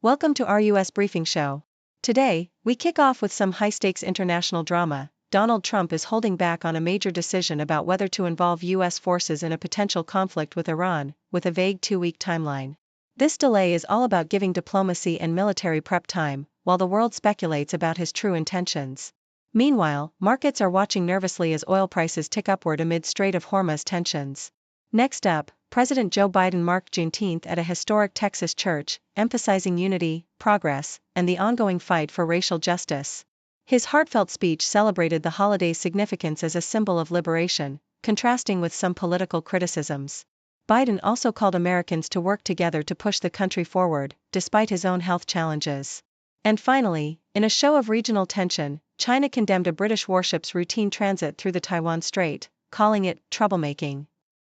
Welcome to our U.S. Briefing Show. Today, we kick off with some high-stakes international drama. Donald Trump is holding back on a major decision about whether to involve U.S. forces in a potential conflict with Iran, with a vague 2-week timeline. This delay is all about giving diplomacy and military prep time, while the world speculates about his true intentions. Meanwhile, markets are watching nervously as oil prices tick upward amid Strait of Hormuz tensions. Next up, President Joe Biden marked Juneteenth at a historic Texas church, emphasizing unity, progress, and the ongoing fight for racial justice. His heartfelt speech celebrated the holiday's significance as a symbol of liberation, contrasting with some political criticisms. Biden also called Americans to work together to push the country forward, despite his own health challenges. And finally, in a show of regional tension, China condemned a British warship's routine transit through the Taiwan Strait, calling it troublemaking.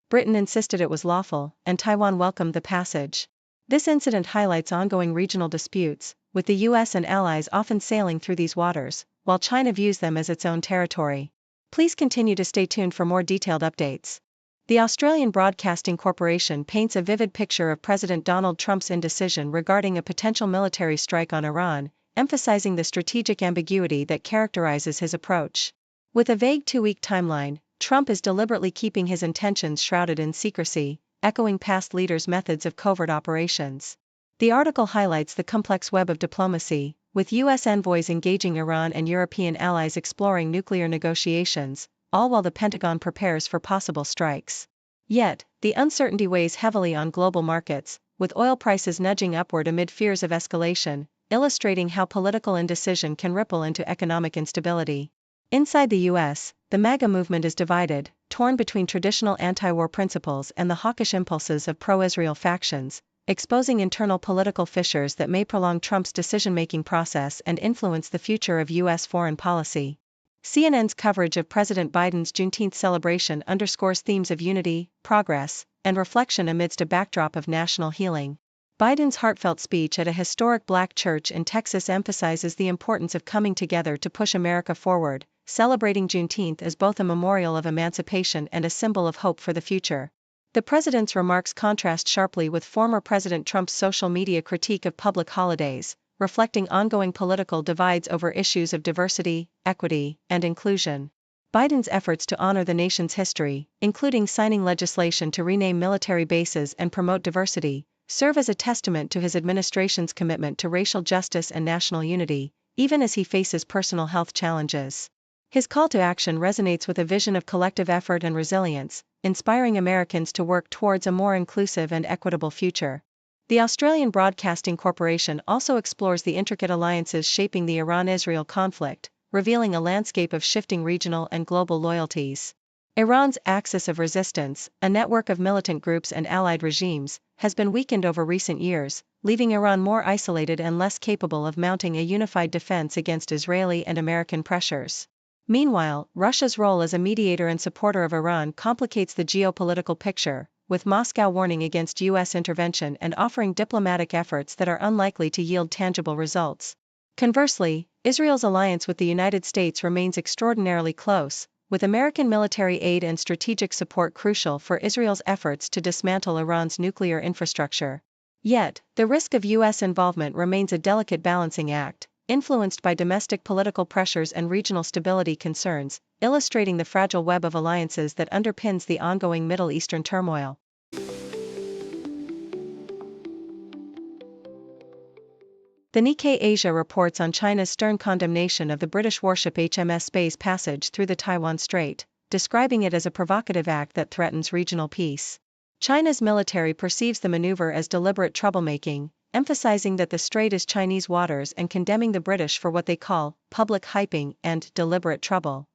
Britain insisted it was lawful, and Taiwan welcomed the passage. This incident highlights ongoing regional disputes, with the US and allies often sailing through these waters, while China views them as its own territory. Please continue to stay tuned for more detailed updates. The Australian Broadcasting Corporation paints a vivid picture of President Donald Trump's indecision regarding a potential military strike on Iran, emphasizing the strategic ambiguity that characterizes his approach. With a vague 2-week timeline, Trump is deliberately keeping his intentions shrouded in secrecy, echoing past leaders' methods of covert operations. The article highlights the complex web of diplomacy, with U.S. envoys engaging Iran and European allies exploring nuclear negotiations, all while the Pentagon prepares for possible strikes. Yet, the uncertainty weighs heavily on global markets, with oil prices nudging upward amid fears of escalation, illustrating how political indecision can ripple into economic instability. Inside the U.S., the MAGA movement is divided, torn between traditional anti-war principles and the hawkish impulses of pro-Israel factions, exposing internal political fissures that may prolong Trump's decision-making process and influence the future of U.S. foreign policy. CNN's coverage of President Biden's Juneteenth celebration underscores themes of unity, progress, and reflection amidst a backdrop of national healing. Biden's heartfelt speech at a historic black church in Texas emphasizes the importance of coming together to push America forward, celebrating Juneteenth as both a memorial of emancipation and a symbol of hope for the future. The president's remarks contrast sharply with former President Trump's social media critique of public holidays, reflecting ongoing political divides over issues of diversity, equity, and inclusion. Biden's efforts to honor the nation's history, including signing legislation to rename military bases and promote diversity, serve as a testament to his administration's commitment to racial justice and national unity, even as he faces personal health challenges. His call to action resonates with a vision of collective effort and resilience, inspiring Americans to work towards a more inclusive and equitable future. The Australian Broadcasting Corporation also explores the intricate alliances shaping the Iran-Israel conflict, revealing a landscape of shifting regional and global loyalties. Iran's axis of resistance, a network of militant groups and allied regimes, has been weakened over recent years, leaving Iran more isolated and less capable of mounting a unified defense against Israeli and American pressures. Meanwhile, Russia's role as a mediator and supporter of Iran complicates the geopolitical picture, with Moscow warning against U.S. intervention and offering diplomatic efforts that are unlikely to yield tangible results. Conversely, Israel's alliance with the United States remains extraordinarily close, with American military aid and strategic support crucial for Israel's efforts to dismantle Iran's nuclear infrastructure. Yet, the risk of U.S. involvement remains a delicate balancing act, influenced by domestic political pressures and regional stability concerns, illustrating the fragile web of alliances that underpins the ongoing Middle Eastern turmoil. The Nikkei Asia reports on China's stern condemnation of the British warship HMS Space's passage through the Taiwan Strait, describing it as a provocative act that threatens regional peace. China's military perceives the maneuver as deliberate troublemaking, emphasizing that the strait is Chinese waters and condemning the British for what they call public hyping and deliberate trouble.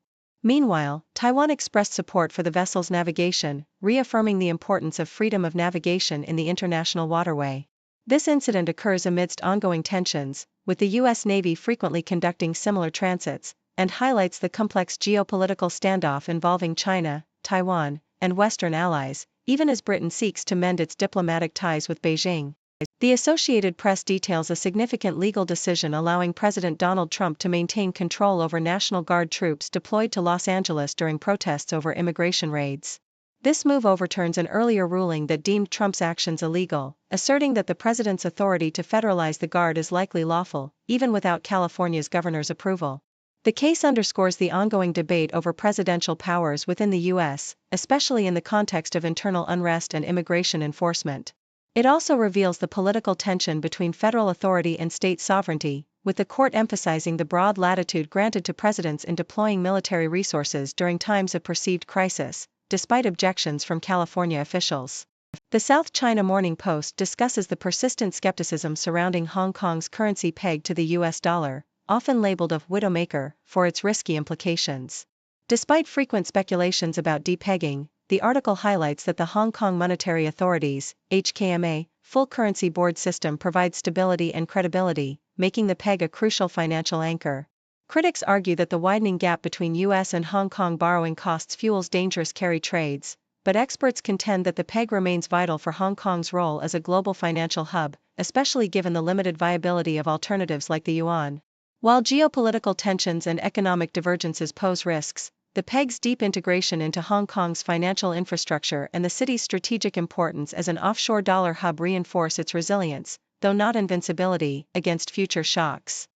Meanwhile, Taiwan expressed support for the vessel's navigation, reaffirming the importance of freedom of navigation in the international waterway. This incident occurs amidst ongoing tensions, with the U.S. Navy frequently conducting similar transits, and highlights the complex geopolitical standoff involving China, Taiwan, and Western allies, even as Britain seeks to mend its diplomatic ties with Beijing. The Associated Press details a significant legal decision allowing President Donald Trump to maintain control over National Guard troops deployed to Los Angeles during protests over immigration raids. This move overturns an earlier ruling that deemed Trump's actions illegal, asserting that the president's authority to federalize the Guard is likely lawful, even without California's governor's approval. The case underscores the ongoing debate over presidential powers within the U.S., especially in the context of internal unrest and immigration enforcement. It also reveals the political tension between federal authority and state sovereignty, with the court emphasizing the broad latitude granted to presidents in deploying military resources during times of perceived crisis, despite objections from California officials. The South China Morning Post discusses the persistent skepticism surrounding Hong Kong's currency pegged to the US dollar, often labeled a widowmaker, for its risky implications. Despite frequent speculations about depegging, the article highlights that the Hong Kong Monetary Authority's HKMA full currency board system provides stability and credibility, making the peg a crucial financial anchor. Critics argue that the widening gap between US and Hong Kong borrowing costs fuels dangerous carry trades, but experts contend that the peg remains vital for Hong Kong's role as a global financial hub, especially given the limited viability of alternatives like the yuan. While geopolitical tensions and economic divergences pose risks, the peg's deep integration into Hong Kong's financial infrastructure and the city's strategic importance as an offshore dollar hub reinforce its resilience, though not invincibility, against future shocks.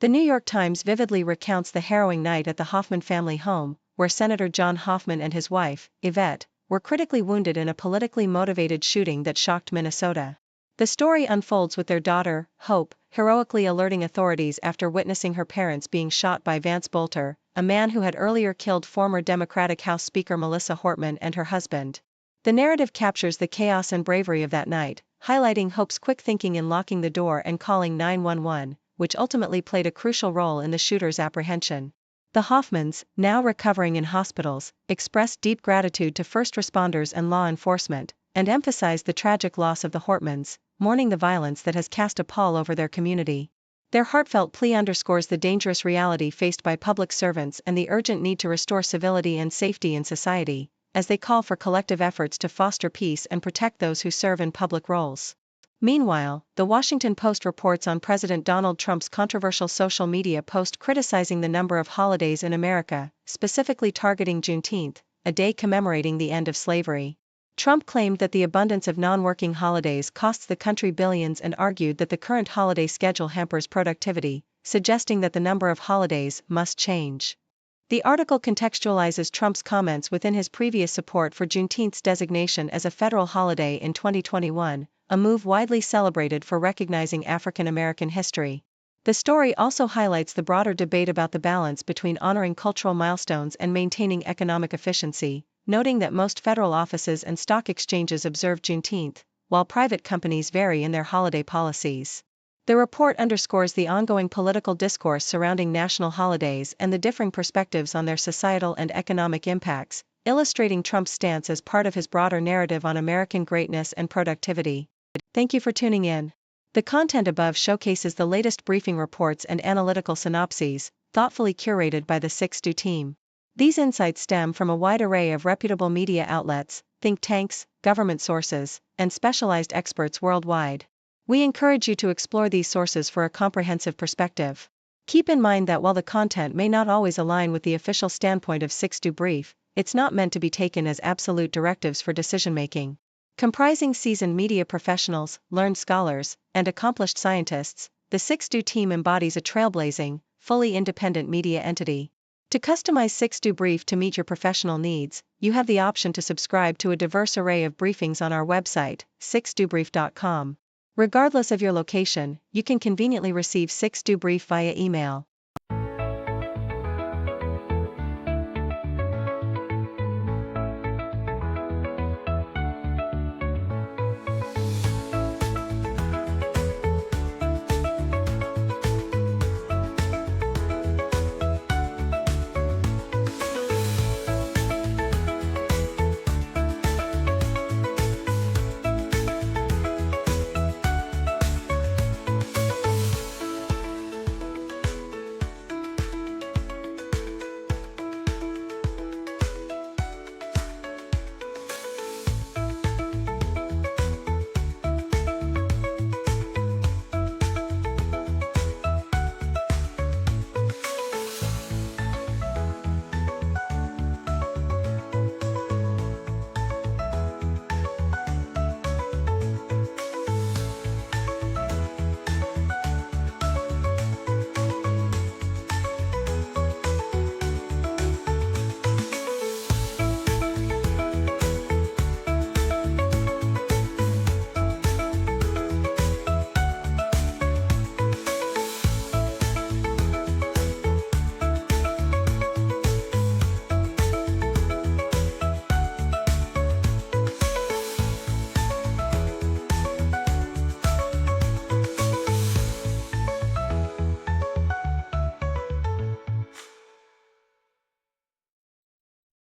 The New York Times vividly recounts the harrowing night at the Hoffman family home, where Senator John Hoffman and his wife, Yvette, were critically wounded in a politically motivated shooting that shocked Minnesota. The story unfolds with their daughter, Hope, heroically alerting authorities after witnessing her parents being shot by Vance Bolter, a man who had earlier killed former Democratic House Speaker Melissa Hortman and her husband. The narrative captures the chaos and bravery of that night, highlighting Hope's quick thinking in locking the door and calling 911, which ultimately played a crucial role in the shooter's apprehension. The Hoffmans, now recovering in hospitals, expressed deep gratitude to first responders and law enforcement, and emphasized the tragic loss of the Hortmans, mourning the violence that has cast a pall over their community. Their heartfelt plea underscores the dangerous reality faced by public servants and the urgent need to restore civility and safety in society, as they call for collective efforts to foster peace and protect those who serve in public roles. Meanwhile, The Washington Post reports on President Donald Trump's controversial social media post criticizing the number of holidays in America, specifically targeting Juneteenth, a day commemorating the end of slavery. Trump claimed that the abundance of non-working holidays costs the country billions and argued that the current holiday schedule hampers productivity, suggesting that the number of holidays must change. The article contextualizes Trump's comments within his previous support for Juneteenth's designation as a federal holiday in 2021, a move widely celebrated for recognizing African American history. The story also highlights the broader debate about the balance between honoring cultural milestones and maintaining economic efficiency, noting that most federal offices and stock exchanges observe Juneteenth, while private companies vary in their holiday policies. The report underscores the ongoing political discourse surrounding national holidays and the differing perspectives on their societal and economic impacts, illustrating Trump's stance as part of his broader narrative on American greatness and productivity. Thank you for tuning in. The content above showcases the latest briefing reports and analytical synopses, thoughtfully curated by the 6Do team. These insights stem from a wide array of reputable media outlets, think tanks, government sources, and specialized experts worldwide. We encourage you to explore these sources for a comprehensive perspective. Keep in mind that while the content may not always align with the official standpoint of 6Do Brief, it's not meant to be taken as absolute directives for decision-making. Comprising seasoned media professionals, learned scholars, and accomplished scientists, the 6Do team embodies a trailblazing, fully independent media entity. To customize 6Do Brief to meet your professional needs, you have the option to subscribe to a diverse array of briefings on our website, 6dobrief.com. Regardless of your location, you can conveniently receive 6Do Brief via email.